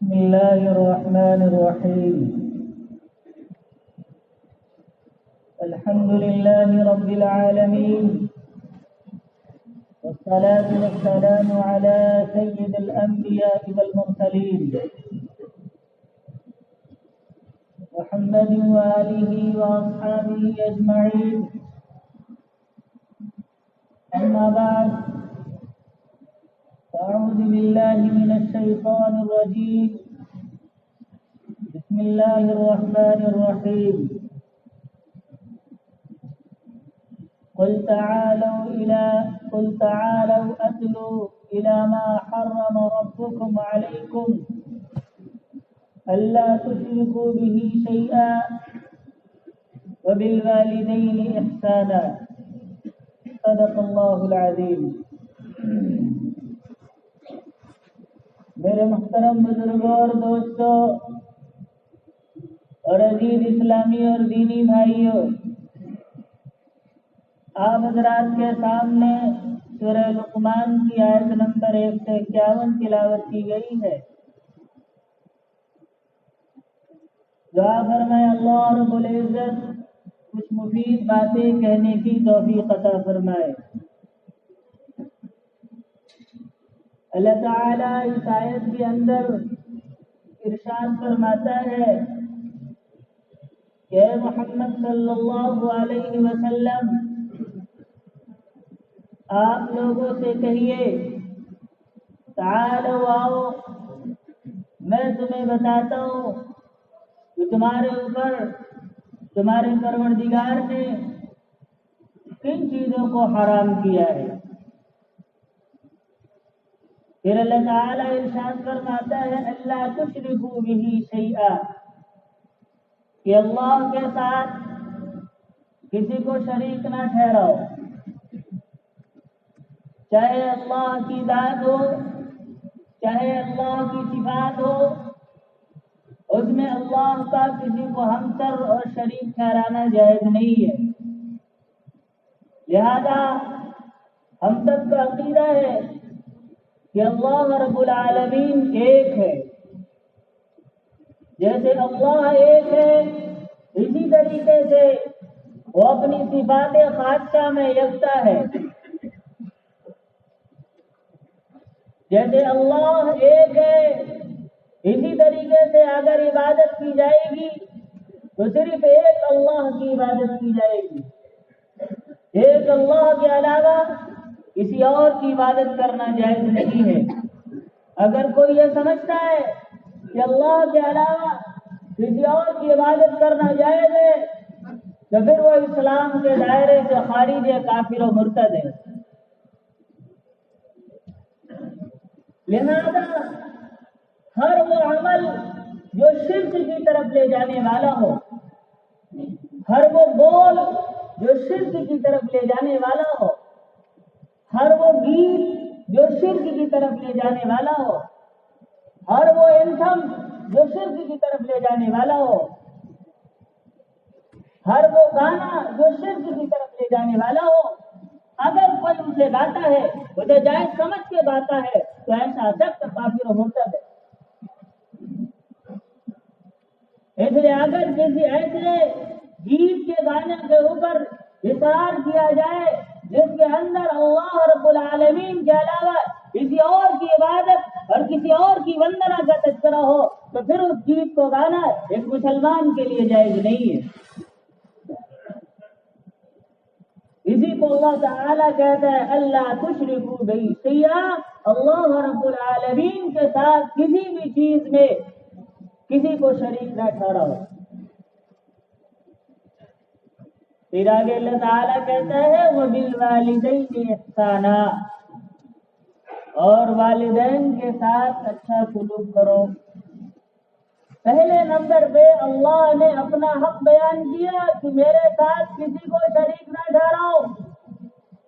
بسم الله الرحمن الرحيم. الحمد لله رب العالمين، والصلاة والسلام على سيد الأنبياء والمرسلين محمد وآله وأصحابه أجمعين. أما بعد، أعوذ بالله من الشيطان الرجيم. بسم الله الرحمن الرحيم. قل تعالوا أتلوا إلى ما حرم ربكم عليكم ألا تشركوا به شيئا وبالوالدين إحسانا. صدق الله العظيم. میرے محترم بزرگوں اور دوستوں اور عزیز اسلامی اور دینی بھائیوں، آپ حضرات کے سامنے سورہ لقمان کی آیت نمبر 151 تلاوت کی گئی ہے. دعا فرمائے اللہ رب العزت کچھ مفید باتیں کہنے کی توفیق عطا فرمائے. اللہ تعالیٰ اس آیت کے اندر ارشاد فرماتا ہے کہ محمد صلی اللہ علیہ وسلم آپ لوگوں سے کہیے تعالوا آؤ، میں تمہیں بتاتا ہوں کہ تمہارے اوپر تمہارے پروردگار نے کن چیزوں کو حرام کیا ہے. پھر اللہ تعالیٰ ارشاد فرماتا ہے اللہ تشرکوا بہ شیئا، کہ اللہ کے ساتھ کسی کو شریک نہ ٹھہراؤ، چاہے اللہ کی ذات ہو، چاہے اللہ کی صفات ہو، اس میں اللہ کا کسی کو ہمسر اور شریک ٹھہرانا جائز نہیں ہے. لہذا ہم سب کا عقیدہ ہے کہ اللہ رب العالمین ایک ہے. جیسے اللہ ایک ہے اسی طریقے سے وہ اپنی صفات خاصہ میں یکتا ہے. جیسے اللہ ایک ہے اسی طریقے سے اگر عبادت کی جائے گی تو صرف ایک اللہ کی عبادت کی جائے گی. ایک اللہ کے علاوہ کسی اور کی عبادت کرنا جائز نہیں ہے. اگر کوئی یہ سمجھتا ہے کہ اللہ کے علاوہ کسی اور کی عبادت کرنا جائز ہے تو پھر وہ اسلام کے دائرے سے خارج ہے، کافر و مرتد ہے. لہذا ہر وہ عمل جو شرک کی طرف لے جانے والا ہو، ہر وہ بول جو شرک کی طرف لے جانے والا ہو، ہر وہ گیت جو شرک کی طرف لے جانے والا ہو، ہر وہ انسم جو شرک کی طرف لے جانے والا ہو، ہر وہ گانا جو شرک کی طرف لے جانے والا ہو، اگر کوئی اسے گاتا ہے، اسے جائز سمجھ کے گاتا ہے تو ایسا سخت کافر و مرتد ہے. اس لیے اگر کسی ایسے گیت کے گانے کے اوپر اصرار کیا جائے جس کے اندر اللہ رب العالمین کے علاوہ کسی اور کی عبادت اور کسی اور کی وندنا کا تذکرہ ہو تو پھر اس گیت کو گانا ایک مسلمان کے لیے جائز نہیں ہے. اسی کو اللہ تعالیٰ کہتا ہے اللہ تشرکوا بہ شیئا، اللہ رب العالمین کے ساتھ کسی بھی چیز میں کسی کو شریک نہ ٹھہراؤ. پھر آگے اللہ تعالیٰ کہتا ہے وَبِالْوَالِدَيْنِ إِحْسَانًا، اور والدین کے ساتھ اچھا سلوک کرو. پہلے نمبر پہ اللہ نے اپنا حق بیان کیا کہ میرے ساتھ کسی کو شریک نہ ٹھہراؤ.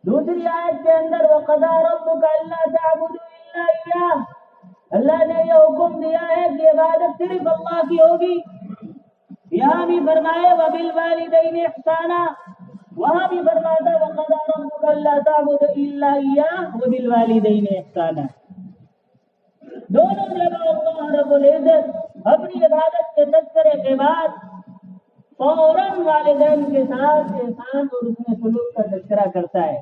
دوسری آیت کے اندر وَقَضَىٰ رَبُّكَ أَلَّا تَعْبُدُوا إِلَّا إِيَّاهُ، اللہ نے یہ حکم دیا ہے کہ عبادت صرف اللہ کی ہوگی. یہاں بھی فرمائے وَبِالْوَالِدَيْنِ إِحْسَانًا، وہاں بھی فرماتا وَقَضَىٰ رَبُّكَ أَلَّا تَعْبُدُوا إِلَّا إِيَّاهُ وَبِالْوَالِدَيْنِ إِحْسَانًا. دونوں جگہ اللہ رب العزت اپنی عبادت کے تذکرے کے بعد فوراً والدین کے ساتھ احسان اور حسن سلوک کا تذکرہ کرتا ہے.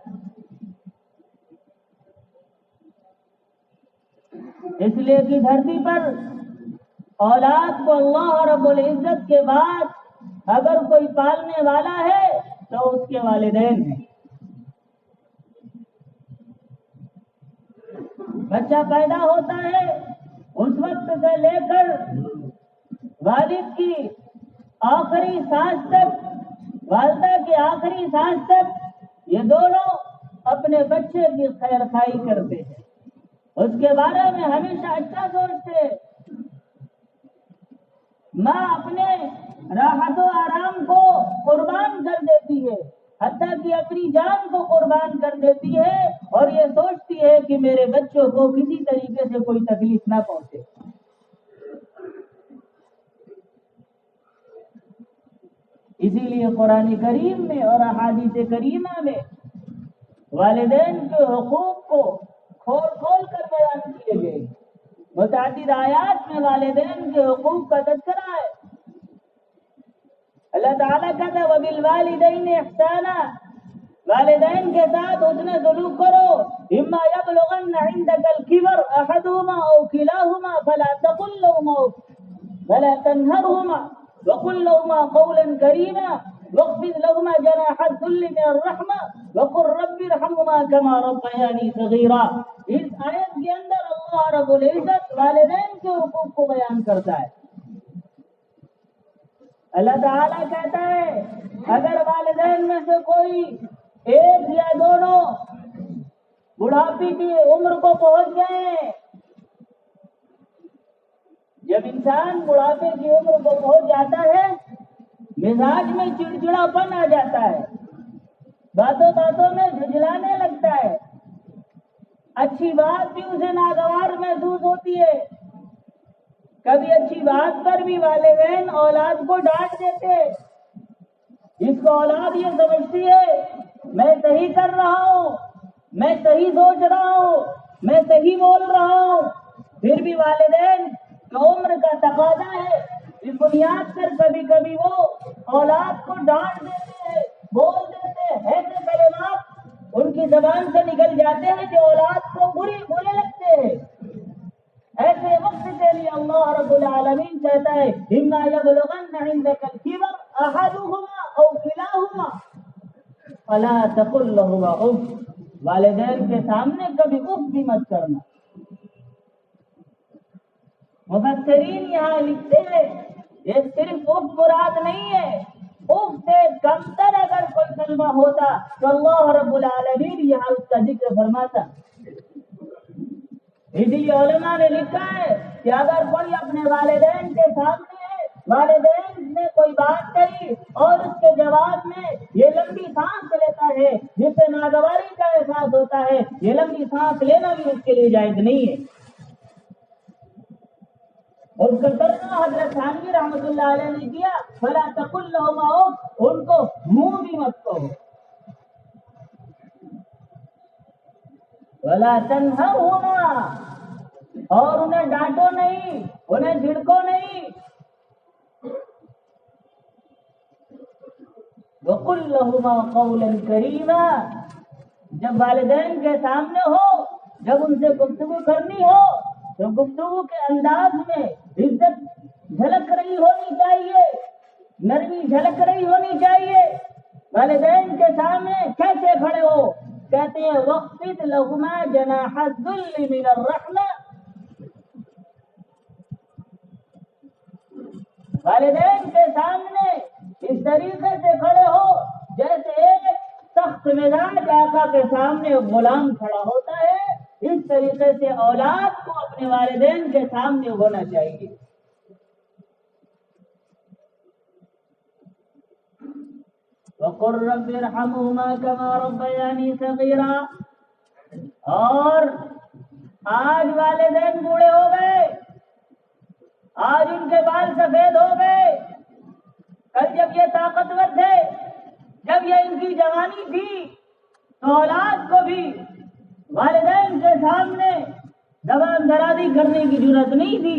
اس لیے کہ دھرتی پر اولاد کو اللہ رب العزت کے بعد اگر کوئی پالنے والا ہے تو اس کے والدین ہیں. بچہ پیدا ہوتا ہے اس وقت سے لے کر والد کی آخری سانس تک، والدہ کی آخری سانس تک یہ دونوں اپنے بچے کی خیر خواہی کرتے ہیں، اس کے بارے میں ہمیشہ اچھا سوچتے ہیں. ماں اپنے راحت و آرام کو قربان کر دیتی ہے، حتیٰ کہ اپنی جان کو قربان کر دیتی ہے، اور یہ سوچتی ہے کہ میرے بچوں کو کسی طریقے سے کوئی تکلیف نہ پہنچے. اسی لیے قرآن کریم میں اور احادیث کریمہ میں والدین کے حقوق کو کھول کھول کر بیان کیے گئے. متعدد آیات میں والدین کے حقوق کا تذکرہ ہے. اللہ تعالیٰ کہتا ہے وَبِالْوَالِدَيْنِ إِحْسَانًا، والدین کے ساتھ حسن سلوک کرو. إِمَّا يَبْلُغَنَّ عِندَكَ الْكِبَرَ أَحَدُهُمَا أَوْ كِلَاهُمَا فَلَا تَقُل لَّهُمَا وَلَا تَنْهَرْهُمَا وَقُل لَّهُمَا قَوْلًا كَرِيمًا وَاخْفِضْ لَهُمَا جَنَاحَ الذُّلِّ مِنَ الرَّحْمَةِ وَقُل رَّبِّ ارْحَمْهُمَا كَمَا رَبَّيَانِي صَغِيرًا. اس آیت کے اندر اللہ رب العزت والدین کے حقوق کو بیان کرتا ہے. اللہ تعالیٰ کہتا ہے اگر والدین میں سے کوئی ایک یا دونوں بڑھاپے کی عمر کو پہنچ گئے، جب انسان بڑھاپے کی عمر کو پہنچ جاتا ہے مزاج میں چڑچڑاپن آ جاتا ہے، باتوں باتوں میں جھجلانے لگتا ہے، اچھی بات بھی اسے ناگوار محسوس ہوتی ہے. کبھی اچھی بات پر بھی والدین اولاد کو ڈانٹ دیتے، جس کو اولاد یہ سمجھتی ہے میں صحیح کر رہا ہوں، میں صحیح سوچ رہا ہوں، میں صحیح بول رہا ہوں، پھر بھی والدین کی عمر کا تقاضا ہے اس بنیاد پر کبھی کبھی وہ اولاد کو ڈانٹ دیتے ہیں، بول دیتے ہیں، ایسے کلمات ان کی زبان سے نکل جاتے ہیں جو اولاد کو برے لگتے ہیں. ایسے وقت کے لیے اللہ رب العالمین کہتا ہے إِمَّا يَبْلُغَنَّ عِندَكَ الْكِبَرَ أَحَدُهُمَا أَوْ كِلَاهُمَا فَلَا تَقُل لَّهُمَا أُفٍّ، والدین کے سامنے کبھی اف بھی مت کرنا. مفسرین یہاں لکھتے ہیں یہ صرف اف مراد نہیں ہے، اف سے کمتر اگر کوئی کلمہ ہوتا تو اللہ رب العالمین یہاں اس کا ذکر فرماتا. اس لیے علماء نے لکھا ہے کہ اگر کوئی اپنے والدین کے سامنے ہے، والدین نے کوئی بات کہی اور اس کے جواب میں یہ لمبی سانس لیتا ہے جس سے ناگواری کا احساس ہوتا ہے، یہ لمبی سانس لینا بھی اس کے لیے جائز نہیں ہے. اس کا ترجمہ حضرت تھانوی رحمۃ اللہ علیہ نے کیا فَلَا تَقُل لَّهُمَا أُفٍّ، ان کو منہ بھی مت کہو. وَلَا تَنْهَرْهُمَا، اور انہیں ڈانٹو نہیں، انہیں جھڑکو نہیں. وَقُل لَّهُمَا قَوْلًا كَرِيمًا، جب والدین کے سامنے ہو، جب ان سے گفتگو کرنی ہو تو گفتگو کے انداز میں عزت جھلک رہی ہونی چاہیے، نرمی جھلک رہی ہونی چاہیے. والدین کے سامنے کیسے کھڑے ہو؟ کہتے ہیں وَاخْفِضْ لَهُمَا جَنَاحَ الذُّلِّ مِنَ الرَّحْمَةِ، والدین کے سامنے اس طریقے سے کھڑے ہو جیسے ایک سخت مزاج آقا کے سامنے غلام کھڑا ہوتا ہے. اس طریقے سے اولاد کو اپنے والدین کے سامنے ہونا چاہیے. وَقُلْ رَبِّ ارْحَمْهُمَا كَمَا رَبَّيَانِي صَغِيرًا، اور آج والدین بوڑھے ہو گئے، آج ان کے بال سفید ہو گئے، کل جب یہ طاقتور تھے، جب یہ ان کی جوانی تھی تو اولاد کو بھی والدین کے سامنے زبان درازی کرنے کی ضرورت نہیں تھی.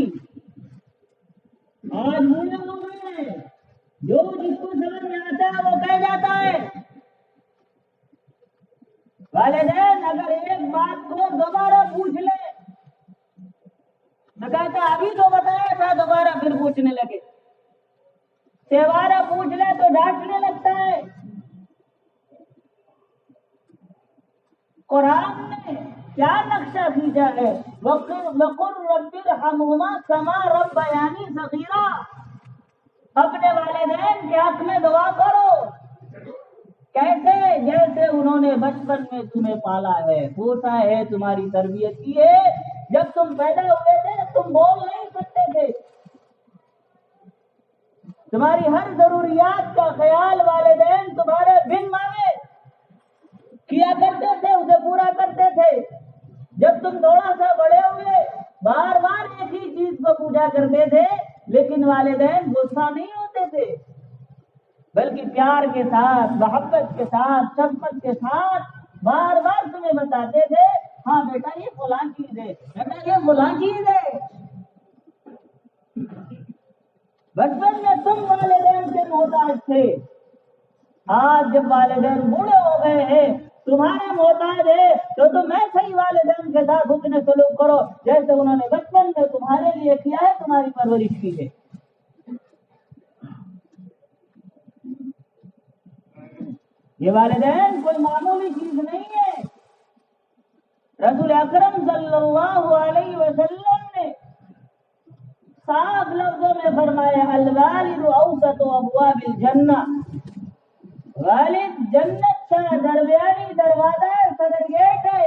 آج بوڑھے ہو گئے ہیں، جو جس کو سمجھ میں آتا ہے وہ کہہ جاتا ہے۔ والدین اگر ایک بات کو دوبارہ پوچھ لے تو کہتا ہے ابھی تو بتایا تھا، دوبارہ پھر پوچھنے لگے، تہوارہ پوچھ لے تو ڈانٹنے لگتا ہے۔ قرآن نے کیا نقشہ کھینچا ہے، وَقُلْ رَبِّ ارْحَمْهُمَا كَمَا رَبَّيَانِي صَغِيرًا، اپنے والدین کے حق میں دعا کرو، کیسے؟ جیسے انہوں نے بچپن میں تمہیں پالا ہے، پوسا ہے، تمہاری تربیت کی ہے۔ جب تم پیدا ہوئے تھے تم بول نہیں سکتے تھے، تمہاری ہر ضروریات کا خیال والدین تمہارے بن مانگے کیا کرتے تھے، اسے پورا کرتے تھے۔ جب تم تھوڑا سا بڑے ہوئے بار بار ایک ہی چیز کو پوچھا کرتے تھے، لیکن والدین غصہ نہیں ہوتے تھے، بلکہ پیار کے ساتھ، محبت کے ساتھ، شفقت کے ساتھ بار بار تمہیں بتاتے تھے، ہاں بیٹا یہ فلاں چیز ہے، بیٹا یہ فلاں چیز ہے۔ بچپن میں تم والدین سے محتاج تھے، آج جب والدین بوڑھے ہو گئے ہیں تمہارے محتاج ہے تو تم ایسے ہی والدین کے ساتھ حسن سلوک کرو جیسے انہوں نے بچپن میں تمہارے لیے کیا ہے، تمہاری پرورش کی ہے۔ یہ والدین کوئی معمولی چیز نہیں ہے۔ رسول اکرم صلی اللہ علیہ وسلم نے صاف لفظوں میں فرمایا، الوالد اوسط ابواب الجنہ، والد جنت کا درمیانی دروازہ ہے، صدر گیٹ ہے۔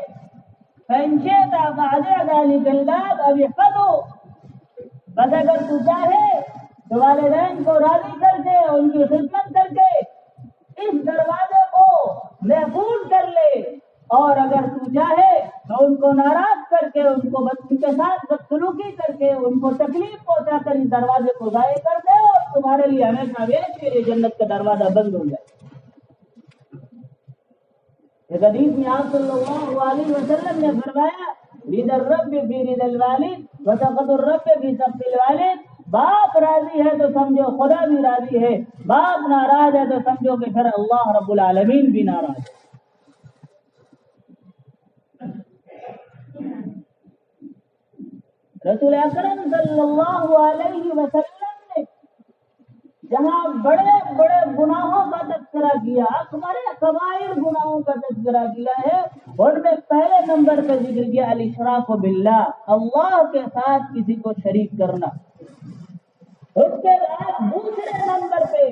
فإن شئت فأدع ذلك الباب أو احفظه، بس اگر تو چاہے تو والدین کو راضی کر کے، ان کی خدمت کر کے اس دروازے کو محفوظ کر لے، اور اگر تو چاہے تو ان کو ناراض کر کے، ان کے ساتھ بدسلوکی کر کے، ان کو تکلیف پہنچا کر اس دروازے کو ضائع کر دے، اور تمہارے لیے ہمیشہ کے لیے جنت کا دروازہ بند ہو جائے۔ ایک حدیث میں آپ صلی اللہ علیہ وسلم نے فرمایا، رضا الرب فی رضا الوالد وسخط الرب فی سخط الوالد، باپ راضی ہے تو سمجھو خدا بھی راضی ہے، باپ ناراض ہے تو سمجھو کہ پھر اللہ رب العالمین بھی ناراض ہے۔ رسول اکرم صلی اللہ علیہ وسلم نے جہاں بڑے بڑے گناہوں کا تذکرہ کیا، اکبر کبائر گناہوں کا تذکرہ کیا ہے، ان میں پہلے نمبر پہ ذکر کیا الاشراک باللہ، اللہ کے ساتھ کسی کو شریک کرنا۔ اس کے بعد دوسرے نمبر پہ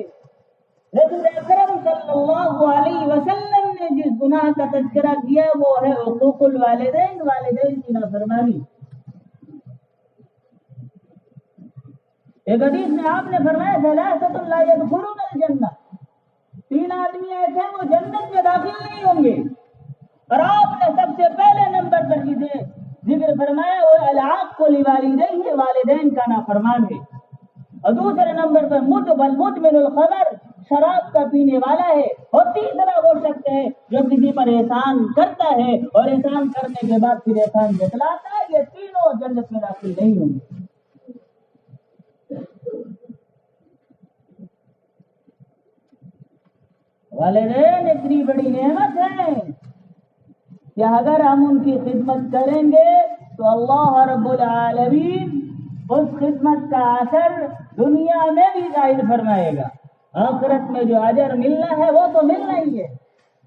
رسول اکرم صلی اللہ علیہ وسلم نے جس گناہ کا تذکرہ کیا وہ ہے حقوق الوالدین، والدین کی نافرمانی۔ ایک حدیث میں آپ نے فرمایا، ثلاثۃ لا يدخلون الجنہ، تین آدمی ایسے وہ جنت میں داخل نہیں ہوں گے، اور آپ نے سب سے پہلے نمبر پر ذکر فرمایا وہ العاق لوالدیہ، والدین کا نافرمان ہے، اور دوسرے نمبر پر مدمن الخمر، شراب کا پینے والا ہے، اور تیسرا وہ شخص ہے جو کسی پر احسان کرتا ہے اور احسان کرنے کے بعد پھر احسان جتلاتا ہے، یہ تینوں جنت میں داخل نہیں ہوں گے۔ والدین اتنی بڑی نعمت ہے کہ اگر ہم ان کی خدمت کریں گے تو اللہ رب العالمین اس خدمت کا اثر دنیا میں بھی ظاہر فرمائے گا، آخرت میں جو اجر ملنا ہے وہ تو ملنا ہی ہے۔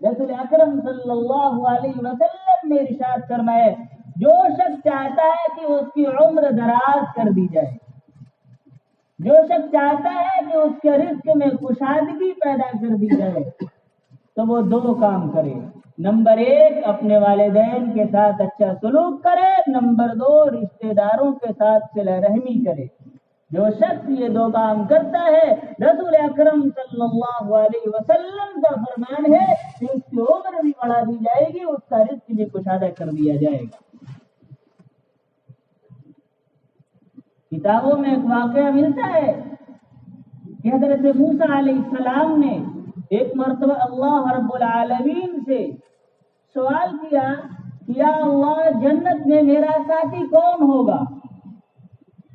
رسول اکرم صلی اللہ علیہ وسلم نے ارشاد فرمایا، جو شخص چاہتا ہے کہ اس کی عمر دراز کر دی جائے، جو شخص چاہتا ہے کہ اس کے رزق میں کشادگی پیدا کر دی جائے، تو وہ دو کام کرے، نمبر ایک اپنے والدین کے ساتھ اچھا سلوک کرے، نمبر دو رشتہ داروں کے ساتھ صلہ رحمی کرے۔ جو شخص یہ دو کام کرتا ہے، رسول اکرم صلی اللہ علیہ وسلم کا فرمان ہے کہ اس کی عمر بھی بڑھا دی جائے گی، اس کا رزق بھی کشادہ کر دیا جائے گا۔ کتابوں میں ایک واقعہ ملتا ہے کہ حضرت موسیٰ علیہ السلام نے ایک مرتبہ اللہ رب العالمین سے سوال کیا، یا اللہ جنت میں میرا ساتھی کون ہوگا؟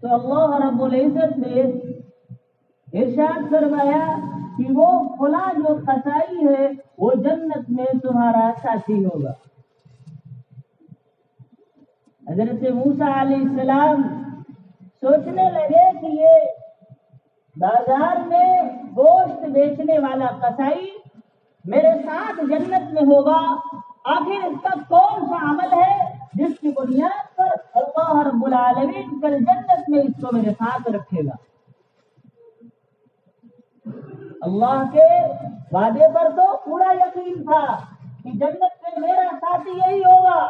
تو اللہ رب العزت نے ارشاد فرمایا کہ وہ فلاں جو قصائی ہے وہ جنت میں تمہارا ساتھی ہوگا۔ حضرت موسیٰ علیہ السلام سوچنے لگے کہ یہ بازار میں گوشت بیچنے والا قصائی میرے ساتھ جنت میں ہوگا، آخر اس کا کون سا عمل ہے جس کی بنیاد پر اللہ رب العالمین کل جنت میں اس کو میرے ساتھ رکھے گا۔ اللہ کے وعدے پر تو پورا یقین تھا کہ جنت میں میرا ساتھی یہی ہوگا۔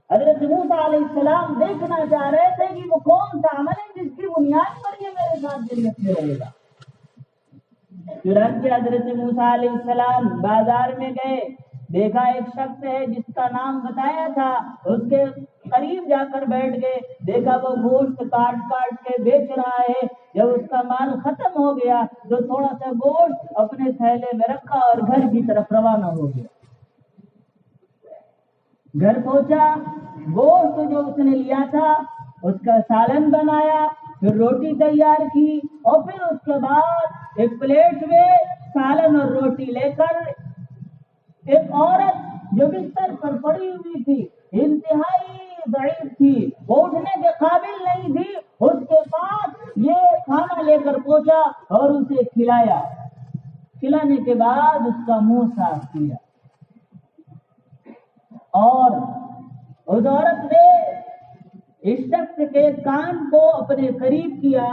حضرت موسیٰ علیہ السلام دیکھنا چاہ رہے تھے کہ وہ کون سا عمل ہے جس کی بنیاد پر یہ میرے ساتھ جنت میں رہے گا۔ چنانچہ حضرت موسیٰ علیہ السلام بازار میں گئے، دیکھا ایک شخص ہے جس کا نام بتایا تھا، اس کے قریب جا کر بیٹھ گئے، دیکھا وہ گوشت کاٹ کاٹ کے بیچ رہا ہے۔ جب اس کا مال ختم ہو گیا تو تھوڑا سا گوشت اپنے تھیلے میں رکھا اور گھر کی طرف روانہ ہو گیا۔ گھر پہنچا، گوشت جو اس نے لیا تھا اس کا سالن بنایا، پھر روٹی تیار کی، اور پھر اس کے بعد ایک پلیٹ میں سالن اور روٹی لے کر ایک عورت جو بستر پر پڑی ہوئی تھی، انتہائی ضعیف تھی، وہ اٹھنے کے قابل نہیں تھی، اس کے پاس یہ کھانا لے کر پہنچا اور اسے کھلایا۔ کھلانے کے بعد اس کا منہ صاف کیا، اور اس عورت نے اس شخص کے کان کو اپنے قریب کیا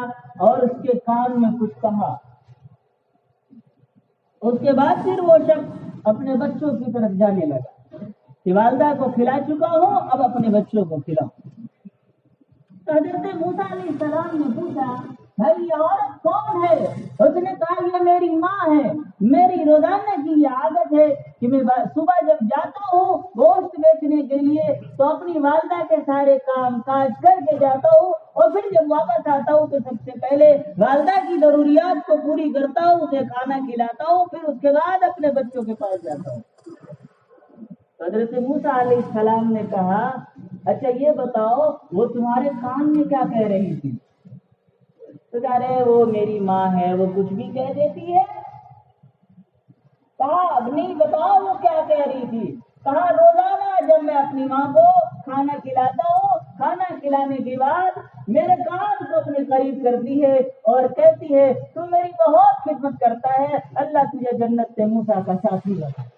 اور اس کے کان میں کچھ کہا۔ اس کے بعد پھر وہ شخص اپنے بچوں کی طرف جانے لگا کہ والدہ کو کھلا چکا ہوں، اب اپنے بچوں کو کھلاؤں۔ تو حضرت موسیٰ علیہ السلام نے پوچھا، بھائی یہ عورت کون ہے؟ اس نے کہا یہ میری ماں ہے، میری روزانہ کی یہ عادت ہے کہ میں صبح جب جاتا ہوں گوشت بیچنے کے لیے تو اپنی والدہ کے سارے کام کاج کر کے جاتا ہوں، اور پھر جب واپس آتا ہوں تو سب سے پہلے والدہ کی ضروریات کو پوری کرتا ہوں، اسے کھانا کھلاتا ہوں، پھر اس کے بعد اپنے بچوں کے پاس جاتا ہوں۔ حضرت موسیٰ علیہ السلام نے کہا، اچھا یہ بتاؤ وہ تمہارے کان میں کیا کہہ رہی تھی؟ تو کہہ رہے وہ میری ماں ہے، وہ کچھ بھی کہہ دیتی ہے۔ کہا اب نہیں، بتاؤ وہ کیا کہہ رہی تھی؟ کہا روزانہ جب میں اپنی ماں کو کھانا کھلاتا ہوں، کھانا کھلانے کے بعد میرے کان کو اپنے قریب کرتی ہے اور کہتی ہے تو میری بہت خدمت کرتا ہے، اللہ تجھے جنت سے موسیٰ کا ساتھی بنا۔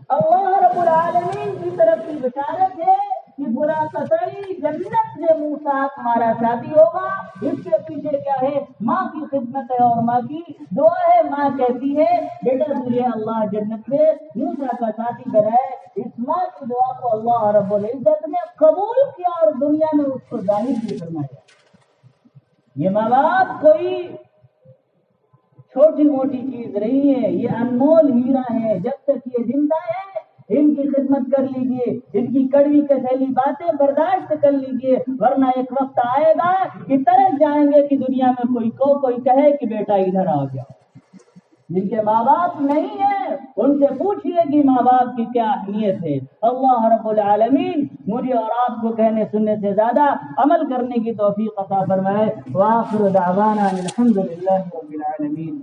اللہ رب العالمین کی طرف کی بشارت ہے کہ برا قصائی جنت سے موسیٰ تمہارا ساتھی ہوگا۔ اس کے پیچھے کیا ہے؟ ماں کی خدمت ہے اور ماں کی دعا ہے۔ ماں کہتی ہے بیٹا تجھے اللہ جنت میں موسیٰ کا ساتھی بنائے۔ اس ماں کی دعا کو اللہ رب العزت نے قبول کیا اور دنیا میں اس کو ظاہر بھی فرمایا۔ یہ ماں باپ کوئی چھوٹی موٹی چیز نہیں ہے، یہ انمول ہیرا ہے۔ جب تک یہ زندہ ہے ان کی خدمت کر لیجئے، ان کی کڑوی کسیلی باتیں برداشت کر لیجئے، ورنہ ایک وقت آئے گا کہ ترس جائیں گے کہ دنیا میں کوئی کہے کہ بیٹا ادھر آ جاؤ۔ جن کے ماں باپ نہیں ہیں ان سے پوچھئے کہ ماں باپ کی کیا اہمیت ہے۔ اللہ رب العالمین مجھے اور آپ کو کہنے سننے سے زیادہ عمل کرنے کی توفیق عطا فرمائے۔ وآخر دعوانا الحمدللہ رب العالمین۔